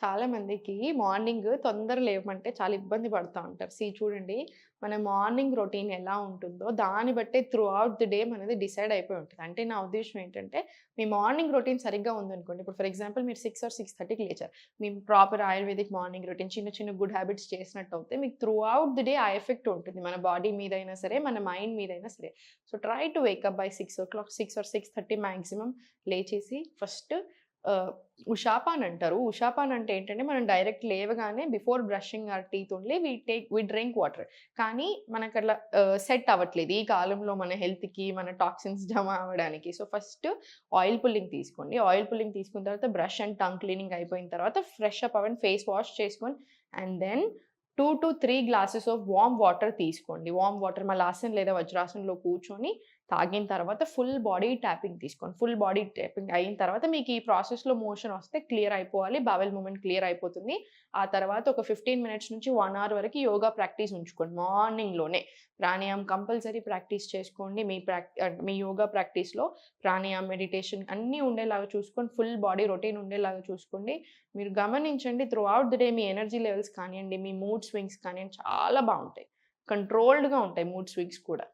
చాలా మందికి మార్నింగ్ తొందర లేవమంటే చాలా ఇబ్బంది పడతా ఉంటారు. చూడండి, మన మార్నింగ్ రొటీన్ ఎలా ఉంటుందో దాన్ని బట్టే త్రూ ఔట్ ది డే మనది డిసైడ్ అయిపోయి ఉంటది. అంటే నా ఉద్దేశ్యం ఏంటంటే, మీ మార్నింగ్ రొటీన్ సరిగ్గా ఉందనుకోండి. ఇప్పుడు ఫర్ ఎగ్జాంపుల్ మీరు 6 ఆర్ 6:30కి లేచారు. మీ ప్రాపర్ ఆయుర్వేదిక్ మార్నింగ్ రొటీన్ చిన్న చిన్న గుడ్ హ్యాబిట్స్ చేసినట్టయితే మీకు త్రూ ఔట్ ది డే ఆ ఎఫెక్ట్ ఉంటుంది. మన బాడీ మీదైనా సరే, మన మైండ్ మీదైనా సరే. So, try to wake up by 6 or 6:30 maximum లేచేసి ఫస్ట్ ఉషాపాన్ అంటారు. ఉషాపాన్ అంటే ఏంటంటే, మనం డైరెక్ట్ లేవగానే before brushing our teeth only we drink water. కానీ మనకట్లా సెట్ అవ్వట్లేదు. ఈ కాలంలో మన హెల్త్‌కి, మన టాక్సిన్స్ జమ అవ్వడానికి. సో, ఫస్ట్ ఆయిల్ పుల్లింగ్ తీసుకోండి. ఆయిల్ పుల్లింగ్ తీసుకున్న తర్వాత బ్రష్ అండ్ టంగ్ క్లీనింగ్ అయిపోయిన తర్వాత ఫ్రెష్ అప్ అవ్వండి. ఫేస్ వాష్ చేసుకొని and then 2-3 glasses of warm water తీసుకోండి. వార్మ్ వాటర్ మలాసన్ లేదా వజ్రాసనంలో కూర్చొని తాగిన తర్వాత ఫుల్ బాడీ ట్యాపింగ్ తీసుకోండి. ఫుల్ బాడీ ట్యాపింగ్ అయిన తర్వాత మీకు ఈ ప్రాసెస్‌లో మోషన్ వస్తే క్లియర్ అయిపోవాలి. బవెల్ మూవ్‌మెంట్ క్లియర్ అయిపోతుంది. ఆ తర్వాత ఒక 15 మినిట్స్ నుంచి 1 అవర్ వరకు యోగా ప్రాక్టీస్ ఉంచుకోండి. మార్నింగ్‌లోనే. ప్రాణాయామం కంపల్సరీ ప్రాక్టీస్ చేసుకోండి. మీ యోగా ప్రాక్టీస్‌లో ప్రాణాయామం, మెడిటేషన్ అన్నీ ఉండేలాగా చూసుకొని ఫుల్ బాడీ రొటీన్ ఉండేలాగా చూసుకోండి. మీరు గమనించండి through out the day me energy levels కానియండి, మీ మూడ్ స్వింగ్స్ కానియండి చాలా బావుంటాయి. కంట్రోల్డ్‌గా ఉంటాయి మూడ్ స్వింగ్స్ కూడా.